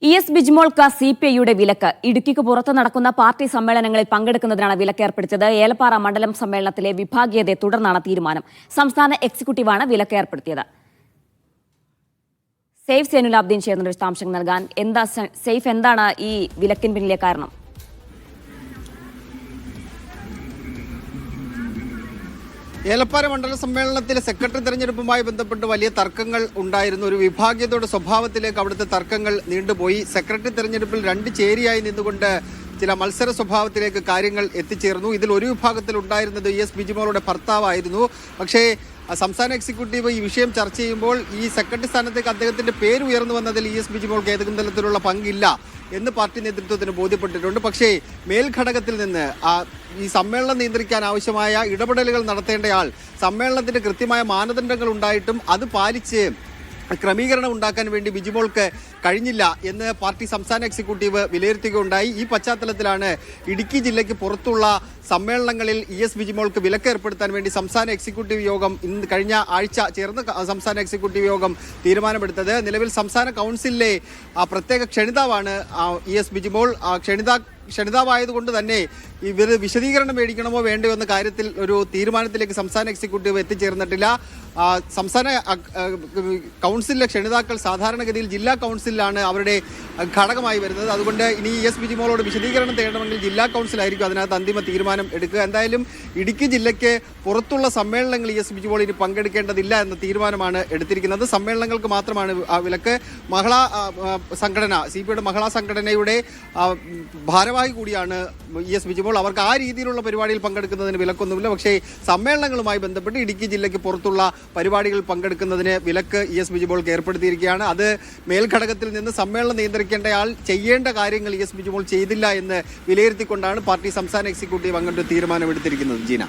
ES ബിജിമോൾക്ക് CPIയുടെ വിലക്ക്. ഇടുക്കിക്ക് പുറത്ത് നടക്കുന്ന പാർട്ടി സമ്മേളനങ്ങളിൽ പങ്കെടുക്കുന്നതിനാണ് വിലക്ക് ഏർപ്പെടുത്തിയത്. ഏലപ്പാറ മണ്ഡലം സമ്മേളനത്തിലെ വിഭാഗീയതയെ തുടർന്നാണ് തീരുമാനം. സംസ്ഥാന എക്സിക്യൂട്ടീവാണ് വിലക്ക് ഏർപ്പെടുത്തിയത്. സേഫ് സേനുലാബ്ദീൻ ചേർന്ന വിശദാംശങ്ങൾ നൽകാൻ. എന്താണ് ഈ വിലക്കിന് പിന്നിലെ കാരണം? ഏലപ്പാറ മണ്ഡല സമ്മേളനത്തിലെ സെക്രട്ടറി തെരഞ്ഞെടുപ്പുമായി ബന്ധപ്പെട്ട് വലിയ തർക്കങ്ങൾ ഉണ്ടായിരുന്നു. ഒരു വിഭാഗീയതയുടെ സ്വഭാവത്തിലേക്ക് അവിടുത്തെ തർക്കങ്ങൾ നീണ്ടുപോയി. സെക്രട്ടറി തെരഞ്ഞെടുപ്പിൽ രണ്ട് ചേരിയായി നിന്നുകൊണ്ട് ചില മത്സര സ്വഭാവത്തിലേക്ക് കാര്യങ്ങൾ എത്തിച്ചേർന്നു. ഇതിൽ ഒരു വിഭാഗത്തിൽ ഉണ്ടായിരുന്നത് ES ബിജിമോളുടെ ഭർത്താവായിരുന്നു. പക്ഷേ സംസ്ഥാന എക്സിക്യൂട്ടീവ് ഈ വിഷയം ചർച്ച ചെയ്യുമ്പോൾ ഈ സെക്രട്ടറി സ്ഥാനത്തേക്ക് അദ്ദേഹത്തിന്റെ പേര് ഉയർന്നു വന്നതിൽ ES ബിജിമോൾക്ക് ഏതെങ്കിലും തരത്തിലുള്ള പങ്കില്ല എന്ന് പാർട്ടി നേതൃത്വത്തിന് ബോധ്യപ്പെട്ടിട്ടുണ്ട്. പക്ഷേ മേൽഘടകത്തിൽ നിന്ന് ഈ സമ്മേളനം നിയന്ത്രിക്കാൻ ആവശ്യമായ ഇടപെടലുകൾ നടത്തേണ്ടയാൾ സമ്മേളനത്തിന് കൃത്യമായ മാനദണ്ഡങ്ങൾ ഉണ്ടായിട്ടും അത് പാലിച്ച് ക്രമീകരണം ഉണ്ടാക്കാൻ വേണ്ടി ബിജിമോൾക്ക് കഴിഞ്ഞില്ല എന്ന് പാർട്ടി സംസ്ഥാന എക്സിക്യൂട്ടീവ് വിലയിരുത്തുകയുണ്ടായി. ഈ പശ്ചാത്തലത്തിലാണ് ഇടുക്കി ജില്ലയ്ക്ക് പുറത്തുള്ള സമ്മേളനങ്ങളിൽ ES ബിജിമോൾക്ക് വിലക്ക് ഏർപ്പെടുത്താൻ വേണ്ടി സംസ്ഥാന എക്സിക്യൂട്ടീവ് യോഗം കഴിഞ്ഞ ആഴ്ച ചേർന്ന സംസ്ഥാന എക്സിക്യൂട്ടീവ് യോഗം തീരുമാനമെടുത്തത്. നിലവിൽ സംസ്ഥാന കൗൺസിലിലെ പ്രത്യേക ക്ഷണിതാവാണ് ES ബിജിമോൾ. ക്ഷണിതാവായതുകൊണ്ട് തന്നെ ഇവർ വിശദീകരണം മേടിക്കണമോ വേണ്ടയോ എന്ന കാര്യത്തിൽ ഒരു തീരുമാനത്തിലേക്ക് സംസ്ഥാന എക്സിക്യൂട്ടീവ് എത്തിച്ചേർന്നിട്ടില്ല. സംസ്ഥാന കൗൺസിലിലെ ക്ഷണിതാക്കൾ സാധാരണഗതിയിൽ ജില്ലാ കൗൺസിലാണ് അവരുടെ ഘടകമായി വരുന്നത്. അതുകൊണ്ട് ഇനി ES ബിജിമോളോട് വിശദീകരണം തേടണമെങ്കിൽ ജില്ലാ കൗൺസിലായിരിക്കും അതിനകത്ത് അന്തിമ തീരുമാനം എടുക്കുക. എന്തായാലും ഇടുക്കി ജില്ലയ്ക്ക് പുറത്തുള്ള സമ്മേളനങ്ങൾ ES ബിജിമോൾ ഇനി പങ്കെടുക്കേണ്ടതില്ല എന്ന തീരുമാനമാണ് എടുത്തിരിക്കുന്നത്. സമ്മേളനങ്ങൾക്ക് മാത്രമാണ് വിലക്ക്. മഹിളാ സംഘടന CPIയുടെ മഹിളാ സംഘടനയുടെ ഭാരവാഹി കൂടിയാണ് ES ബിജിമോൾ. അവർക്ക് ആ രീതിയിലുള്ള പരിപാടിയിൽ പങ്കെടുക്കുന്നതിന് വിലക്കൊന്നുമില്ല. പക്ഷേ സമ്മേളനങ്ങളുമായി ബന്ധപ്പെട്ട് ഇടുക്കി ജില്ലയ്ക്ക് പുറത്തുള്ള പരിപാടികളിൽ പങ്കെടുക്കുന്നതിന് വിലക്ക് ES ബിജിമോൾക്ക് ഏർപ്പെടുത്തിയിരിക്കുകയാണ്. അത് മേൽഘടകത്തിൽ നിന്ന് സമ്മേളനം നിയന്ത്രിക്കേണ്ടയാൾ ചെയ്യേണ്ട കാര്യങ്ങൾ ES ബിജിമോൾ ചെയ്തില്ല എന്ന് വിലയിരുത്തിക്കൊണ്ടാണ് പാർട്ടി സംസ്ഥാന എക്സിക്യൂട്ടീവ് അങ്ങനൊരു തീരുമാനമെടുത്തിരിക്കുന്നത്. ജീന.